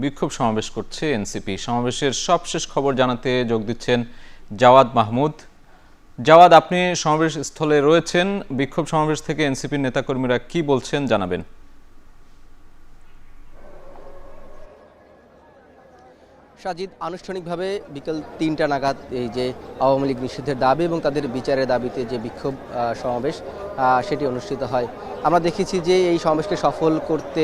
বিক্ষোভ সমাবেশ করছে এনসিপি। সমাবেশের সবশেষ খবর জানাতে যোগ দিচ্ছেন জাওয়াদ মাহমুদ। জাওয়াদ, আপনি সমাবেশ স্থলে রয়েছেন। বিক্ষোভ সমাবেশ থেকে এনসিপির নেতাকর্মীরা কি বলছেন জানাবেন। সাজিদ, আনুষ্ঠানিকভাবে বিকেল ৩টা নাগাদ এই যে আওয়ামী লীগ নিষিদ্ধের দাবি এবং তাদের বিচারের দাবিতে যে বিক্ষোভ সমাবেশ সেটি অনুষ্ঠিত হয়। আমরা দেখেছি যে এই সমাবেশকে সফল করতে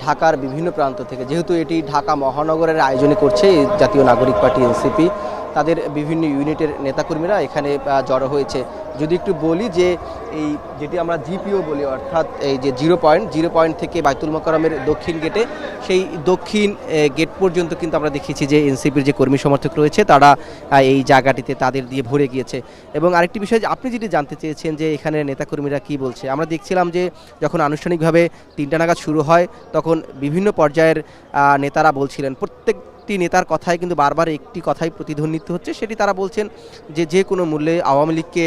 ঢাকার বিভিন্ন প্রান্ত থেকে, যেহেতু এটি ঢাকা মহানগরের আয়োজনে করছে জাতীয় নাগরিক পার্টি এনসিপি, তাদের বিভিন্ন ইউনিটের নেতাকর্মীরা এখানে জড়ো হয়েছে। যদি একটু বলি যে এই যেটি আমরা জিপিও বলি, অর্থাৎ এই যে জিরো পয়েন্ট থেকে বাইতুল মোকাররমের দক্ষিণ গেটে, সেই দক্ষিণ গেট পর্যন্ত কিন্তু আমরা দেখেছি যে এনসিপির যে কর্মী সমর্থক রয়েছে তারা এই জায়গাটিতে তাদের দিয়ে ভরে গিয়েছে। এবং আরেকটি বিষয়, আপনি যেটি জানতে চেয়েছেন যে এখানে নেতাকর্মীরা কি বলছে, আমরা দেখছিলাম যে যখন আনুষ্ঠানিকভাবে 3টা নাগাদ শুরু হয় তখন বিভিন্ন পর্যায়ের নেতারা বলছিলেন, প্রত্যেকটি নেতার কথাই কিন্তু বারবার একটি কথাই প্রতিধ্বনিত হচ্ছে, সেটি তারা বলছেন যে যে কোনো মূল্যে আওয়ামী লীগকে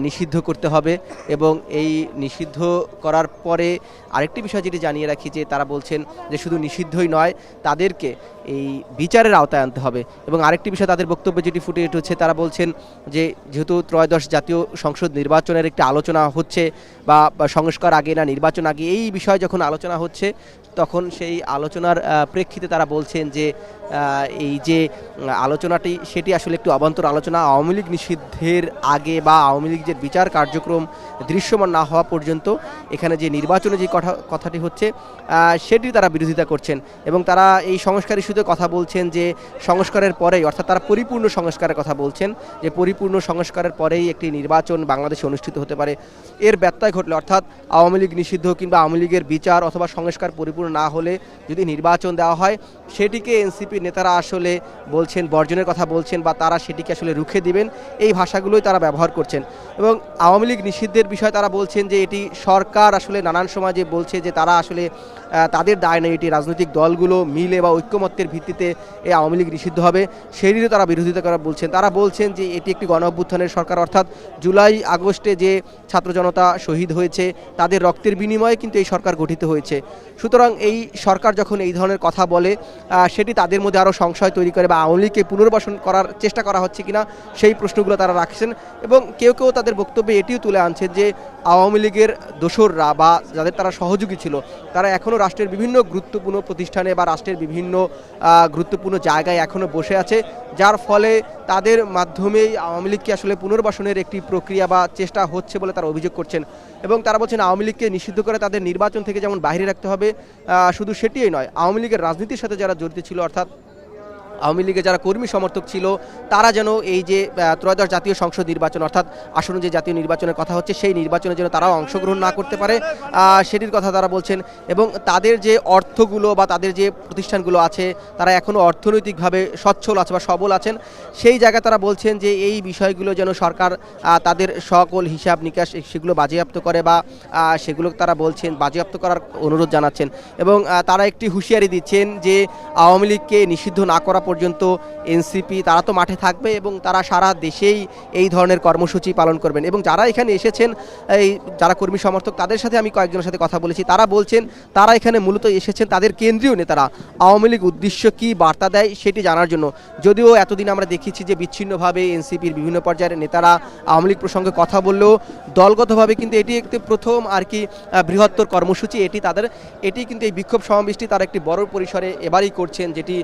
নিষিদ্ধ করতে হবে। এবং এই নিষিদ্ধ করার পরে আরেকটি বিষয় যেটি জানিয়ে রাখি যে তারা বলছেন যে শুধু নিষিদ্ধই নয়, তাদেরকে এই বিচারের আওতায় আনতে হবে। এবং আরেকটি বিষয় তাদের বক্তব্যে যেটি ফুটে উঠেছে, তারা বলছেন যে যেহেতু ত্রয়োদশ জাতীয় সংসদ নির্বাচনের একটি আলোচনা হচ্ছে বা সংস্কার আগে না নির্বাচন আগে, এই বিষয়ে যখন আলোচনা হচ্ছে তখন সেই আলোচনার প্রেক্ষিতে তারা বলছেন যে এই যে আলোচনাটি সেটি আসলে একটু অবান্তর আলোচনা। আওয়ামী লীগ নিষিদ্ধের আগে বা আওয়ামী লীগ যে বিচার কার্যক্রম দৃশ্যমান না হওয়া পর্যন্ত এখানে যে নির্বাচনে যে কথাটি হচ্ছে সেটি তারা বিরোধিতা করছেন। এবং তারা এই সংস্কার ইস্যুতে কথা বলছেন যে সংস্কারের পরেই, অর্থাৎ তারা পরিপূর্ণ সংস্কারের কথা বলছেন, যে পরিপূর্ণ সংস্কারের পরেই একটি নির্বাচন বাংলাদেশে অনুষ্ঠিত হতে পারে। এর ব্যত্যয় ঘটলে, অর্থাৎ আওয়ামী লীগ নিষিদ্ধ কিংবা আওয়ামী লীগের বিচার অথবা সংস্কার পরিপূর্ণ না হলে যদি নির্বাচন দেওয়া হয়, সেটিকে এনসিপি নেতারা আসলে বলছেন বর্জনের কথা বলছেন, বা তারা সেটিকে আসলে রুখে দিবেন, এই ভাষাগুলোই তারা ব্যবহার করছেন। এবং আওয়ামী লীগ নিষিদ্ধের বিষয়ে তারা বলছেন যে এটি সরকার আসলে নানান সময় যে বলছে যে তারা আসলে তাদের দায় নেই, এটি রাজনৈতিক দলগুলো মিলে বা ঐক্যমত্যের ভিত্তিতে এই আওয়ামী লীগ নিষিদ্ধ হবে, সেটিরও তারা বিরোধিতা করা বলছেন। তারা বলছেন যে এটি একটি গণ অভ্যুত্থানের সরকার, অর্থাৎ জুলাই আগস্টে যে ছাত্র জনতা শহীদ হয়েছে তাদের রক্তের বিনিময়ে কিন্তু এই সরকার গঠিত হয়েছে। সুতরাং এই সরকার যখন এই ধরনের কথা বলে সেটি তাদের মধ্যে আরও সংশয় তৈরি করে, বা আওয়ামী লীগকে পুনর্বাসন করার চেষ্টা করা হচ্ছে কিনা সেই প্রশ্নগুলো তারা রাখছেন। এবং কেউ কেউ তাদের বক্তব্যে এটিও তুলে আনছেন যে আওয়ামী লীগের দোসররা বা যাদের তারা সহযোগী ছিল তারা এখনও রাষ্ট্রের বিভিন্ন গুরুত্বপূর্ণ প্রতিষ্ঠানে বা রাষ্ট্রের বিভিন্ন গুরুত্বপূর্ণ জায়গায় এখনও বসে আছে, যার ফলে তাদের মাধ্যমেই আওয়ামী লীগকে আসলে পুনর্বাসনের একটি প্রক্রিয়া বা চেষ্টা হচ্ছে বলে তারা অভিযোগ করছেন। এবং তারা বলছেন আওয়ামী লীগকে নিষিদ্ধ করে তাদের নির্বাচন থেকে যেমন বাইরে রাখতে হবে, শুধু সেটিই নয়, আওয়ামী লীগের রাজনীতির সাথে যারা জড়িত ছিল, অর্থাৎ আওয়ামী লীগের যারা কর্মী সমর্থক ছিল, তারা যেন এই যে ত্রয়োদশ জাতীয় সংসদ নির্বাচন, অর্থাৎ আসন্ন যে জাতীয় নির্বাচনের কথা হচ্ছে সেই নির্বাচনে যেন তারাও অংশগ্রহণ না করতে পারে, সেটির কথা তারা বলছেন। এবং তাদের যে অর্থগুলো বা তাদের যে প্রতিষ্ঠানগুলো আছে তারা এখনও অর্থনৈতিকভাবে সচ্ছল আছে বা সবল আছেন, সেই জায়গায় তারা বলছেন যে এই বিষয়গুলো যেন সরকার তাদের সকল হিসাব নিকাশ সেগুলো বাজেয়াপ্ত করে, বা সেগুলো তারা বলছেন বাজেয়াপ্ত করার অনুরোধ জানাচ্ছেন। এবং তারা একটি হুঁশিয়ারি দিচ্ছেন যে আওয়ামী লীগকে নিষিদ্ধ না করা পর্যন্ত এনসিপি তারা তো মাঠে থাকবে এবং তারা সারা দেশেই এই ধরনের কর্মসূচি পালন করবেন। এবং যারা এখানে এসেছেন, এই যারা কর্মী সমর্থক, তাদের সাথে আমি কয়েকজনের সাথে কথা বলেছি, তারা বলছেন তারা এখানে মূলত এসেছেন তাদের কেন্দ্রীয় নেতারা আওয়ামী লীগ উদ্দেশ্য কী বার্তা দেয় সেটি জানার জন্য। যদিও এতদিন আমরা দেখেছি যে বিচ্ছিন্নভাবে এনসিপির বিভিন্ন পর্যায়ের নেতারা আওয়ামী লীগ প্রসঙ্গে কথা বললেও দলগতভাবে কিন্তু এটি একটি প্রথম আর কি বৃহত্তর কর্মসূচি, এটি কিন্তু এই বিক্ষোভ সমাবেশটি তারা একটি বড় পরিসরে এবারই করছেন, যেটি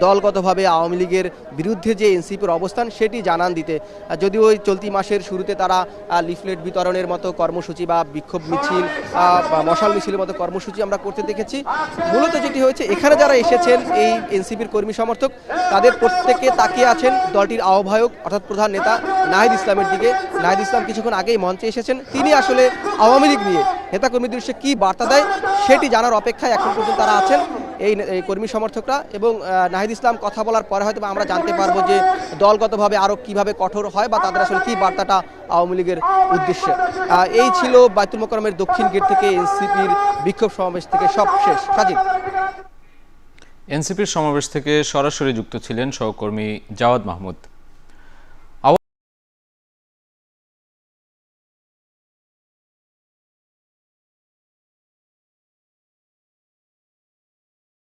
দলগতভাবে আওয়ামী লীগের বিরুদ্ধে যে এনসিপির অবস্থান সেটি জানান দিতে। যদিও ওই চলতি মাসের শুরুতে তারা লিফলেট বিতরণের মতো কর্মসূচি বা বিক্ষোভ মিছিল বা মশাল মিছিলের মতো কর্মসূচি আমরা করতে দেখেছি। মূলত যেটি হয়েছে, এখানে যারা এসেছেন এই এনসিপির কর্মী সমর্থক, তাদের প্রত্যেকে তাকিয়ে আছেন দলটির আহ্বায়ক অর্থাৎ প্রধান নেতা নাহিদ ইসলামের দিকে। নাহিদ ইসলাম কিছুক্ষণ আগেই মঞ্চে এসেছেন, তিনি আসলে আওয়ামী লীগ নিয়ে নেতাকর্মীদের উদ্দেশ্যে কী বার্তা দেয় সেটি জানার অপেক্ষায় এখন পর্যন্ত তারা আছেন এই কর্মী সমর্থকরা। এবং নাহিদ ইসলাম কথা বলার পরে হয়তো আমরা জানতে পারবো যে দলগতভাবে আরও কিভাবে কঠোর হয় বা তাদের আসলে কী বার্তাটা আওয়ামী লীগের উদ্দেশ্যে। এই ছিল বাইতুল মোকাররমের দক্ষিণ গেট থেকে এনসিপির বিক্ষোভ সমাবেশ থেকে সবশেষ। সাজিদ, এনসিপির সমাবেশ থেকে সরাসরি যুক্ত ছিলেন সহকর্মী জাওয়াদ মাহমুদ।